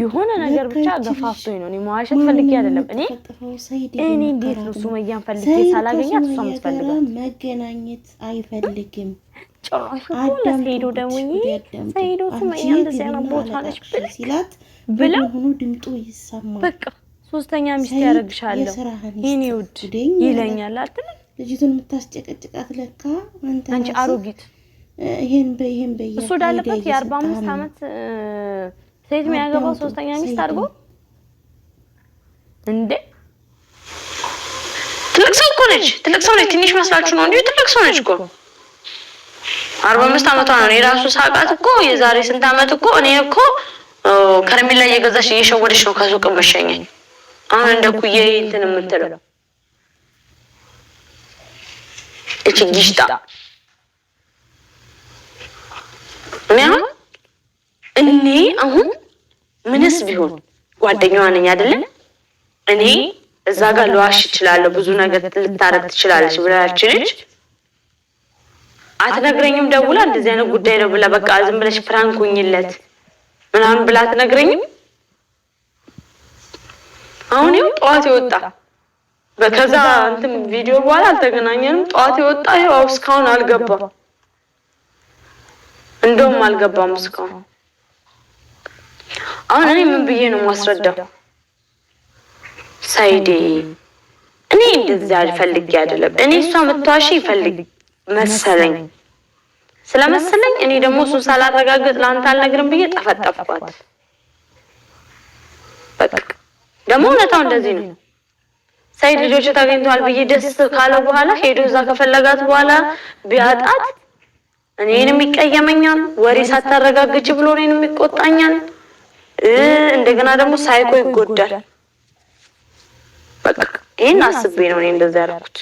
የሆነ ነገር ብቻ ገፋፍቶኝ ነው እኔ ማዋሸት ፈልጌ አይደለም እኔ እንዴት ነው ሱመያን ፈልጌ ሳላገኛት እሷም ትፈልጋት መገናኘት አይፈልግም ጭራሽ ለሰይዶ ደውዬ ሰይዶ ሱመያን እንደዚህ አይነት ቦታ ነች ሲላት ብለው ሆኖ ድምጡ ይሰማል በቃ ሶስተኛ ሚስት ያረግሻለሁ የኔ ውድ ይለኛል አይደል ልጅቱን የምታስጨቀጭቃት ለካ አንቺ አሮጊት ይሄን በይ እሱ ዳለበት የ45 አመት ሴት የሚያገባው ሶስተኛ ሚስት አድርጎ እንዴ ትልቅ ሰው ነች ትንሽ መስላችሁ ነው እንዴ ትልቅ ሰው ነች እኮ 45 አመቷ ነው የራሱ ሳቃት እኮ የዛሬ ስንት አመት እኮ እኔ እኮ ከረሜላ እየገዛሽ እየሸወደሽ ነው ከሱቅ መሸኘኝ አሁን እንደ ኩዬ እንትን የምትለው እቺ ጊሽጣ እኔ አሁን ምንስ ቢሆን ጓደኛዋ ነኝ አይደለ እኔ እዛ ጋር ለዋሽ እችላለሁ ብዙ ነገር ልታረግ ትችላለች ብላችልሽ አትነግረኝም ደውላ እንደዚህ አይነት ጉዳይ ነው ብላ በቃ ዝም ብለሽ ፍራንክ ሆኝለት ምናምን ብላ አትነግረኝም አሁን ይኸው ጠዋት ይወጣ በከዛ እንትን ቪዲዮ በኋላ አልተገናኘንም ጠዋት ይወጣ ይኸው እስካሁን አልገባም እንደውም አልገባም እስካሁን አሁን እኔ ምን ብዬ ነው ማስረዳው ሳይዴ እኔ እንደዚህ አልፈልግ አይደለም እኔ እሷ መጥቷሽ ይፈልግ መሰለኝ ስለመሰለኝ እኔ ደግሞ እሱ ሳላረጋግጥ ላንተ አልነግርም ብዬ ጠፈጠፍኳት በቃ ደግሞ እውነታው እንደዚህ ነው ሳይድ ልጆች ታገኝቷል ብዬ ደስ ካለው በኋላ ሄዶ እዛ ከፈለጋት በኋላ ቢያጣት እኔንም ይቀየመኛል ወሬ ሳታረጋግጭ ብሎ እኔንም ይቆጣኛል እንደገና ደግሞ ሳይኮ ይጎዳል በቃ ይሄን አስቤ ነው እኔ እንደዛ ያደረኩት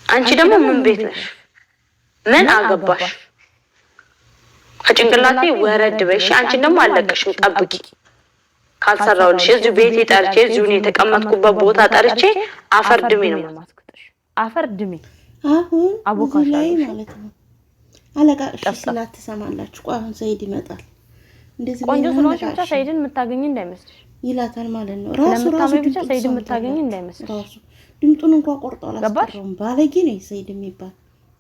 አንቺ ደግሞ ምን ቤት ነሽ ምን አገባሽ ከጭንቅላቴ ወረድ በሽ አንቺ ደግሞ አለቀሽም ጠብቂ ካልሰራውልሽ እዚህ ቤቴ ጠርቼ እዚሁ ነው የተቀመጥኩበት ቦታ ጠርቼ አፈርድሜ ነው ማስከተሽ አፈርድሜ አሁን አቦካሽ ማለት ነው አለቃሽ ስላት ተሰማላችሁ አሁን ሰይድ ይመጣል እንደዚህ ቆንጆ ስለሆነች ብቻ ሰይድን የምታገኝ እንዳይመስልሽ ይላታል ማለት ነው ራሱ ብቻ ሰይድን የምታገኝ እንዳይመስልሽ ራሱ ድምጡን እንኳን ቆርጦ አላስቀረም ባለጌ ነው ሰይድ የሚባል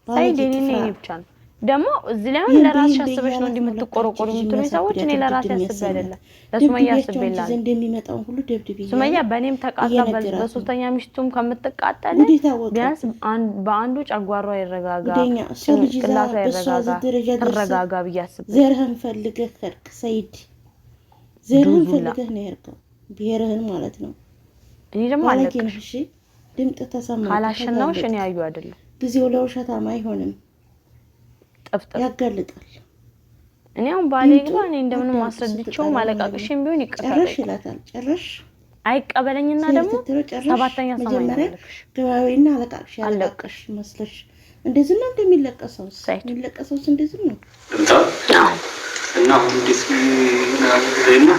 ሰይድ እኔ ብቻ ነው ደግሞ እዚህ ላይ ለራስሽ አስበሽ ነው እንደምትቆረቆሩ የምትሉኝ ሰዎች እኔ ለራሴ አስቤ አይደለም ለሱመያ አስቤላ እንደሚመጣው ሁሉ ደብድብ ሱመያ በእኔም ተቃጣ በሶስተኛ ሚስቱም ከምትቃጠል ቢያንስ በአንዱ ጨጓሯ ይረጋጋ ጭንቅላቷ ይረጋጋ ተረጋጋ ብያስብ ዘርህን ፈልገህ ከርክ ሰይድ ዘርህን ፈልገህ ነው ያርከው ብሔርህን ማለት ነው እኔ ደግሞ አለቅሽ እሺ ድምጥ ተሰማ ካላሸናውሽ እኔ ያዩ አይደለም ጊዜው ለውሸታም አይሆንም ጠፍጠፍ ያጋልጣል እኔ አሁን ባሌ ግባ እኔ እንደምንም ማስረድቸው ማለቃቅሽም ቢሆን ይቀበላል ጭራሽ ይላታል ጭራሽ አይቀበለኝና ደግሞ ሰባተኛ ሰማይ ያለሽ ግባዊና አለቃቅሽ ያለቃቅሽ መስለሽ እንደዚህ ነው እንደሚለቀሰው እንደዚህ ነው እና ሁሉ ዲስ እና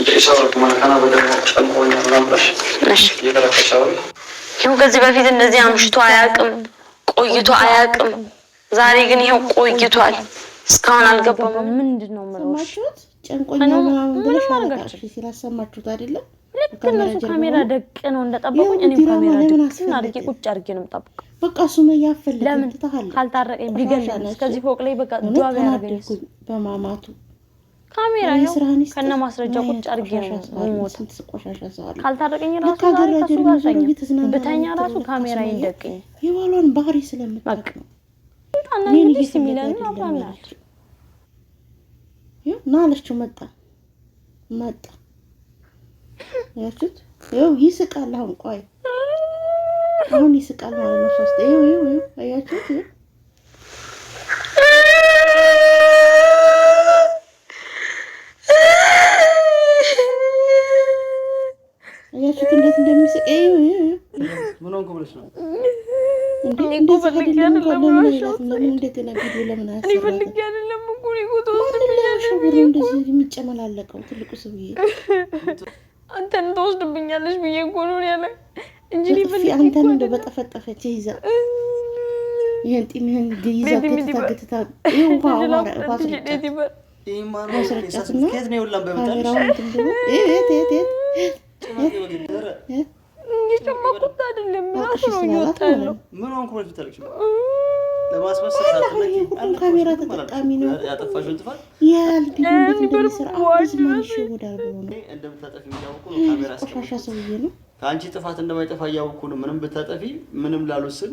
ለሻወር ማካና በደሞ ጨምቆኛ ምናምራሽ እሺ የደረከሻው ይሄው ከዚህ በፊት እንደዚህ አምሽቶ አያቅም ቆይቶ አያቅም ዛሬ ግን ይሄው ቆይቷል እስካሁን አልገባም ምንድነው ማለት ሰማችሁት ጨንቆኛ ምናምን ብለሽ አለቃሽ ሲላሰማችሁት አይደለ ልክ ነው ካሜራ ደቅ ነው እንደጠበቁኝ እኔ ካሜራ ደቅ አድርጌ ቁጭ አድርጌ ነው የምጠብቀው በቃ ሱመያ ያፈልግ ለምን ካልታረቀኝ ቢገለኝ ከዚህ ፎቅ ላይ በቃ ዱአብ ያረገኝ በማማቱ ካሜራ ነው ከነ ማስረጃ ቁጭ አድርጌ ነው ሞት ካልታረቀኝ ራሱ በተኛ ራሱ ካሜራ ይደቅኝ የባሏን ባህሪ ስለምታውቅ ነው እኔ ልጅ ሚላን አባናች ናለችው መጣ ያችሁት ይኸው ይስቃል አሁን ይስቃል ማለት ነው ሶስት ይኸው አያችሁት አያችሁት እንዴት እንደሚስቅ ምን ሆንኩ ብለሽ ነው እንዴ ፈልጌ እንደገና ቪዲዮ ለምን እኔ ፈልጌ አይደለም እኮ እንደዚህ የሚጨመላለቀው ትልቁ ሰውዬ አንተን ተወስድብኛለሽ ብዬ እኮ ነው ያለ እንጂ አንተን እንደበጠፈጠፈች ይዛ ይሄን ጢምህን ይዘህ ከተታገተታ ይሁን ካሜራ ተጠቃሚ ነው ያጠፋሽውን ጥፋት ያልብ እንደሚሰራ አዝማን ይወዳል ብሎ ነው እንደምታጠፊ ያውቁ ነው ካሜራ ቆሻሻ ሰውዬ ነው ከአንቺ ጥፋት እንደማይጠፋ ያውቁ ነው ምንም ብታጠፊ ምንም ላሉስን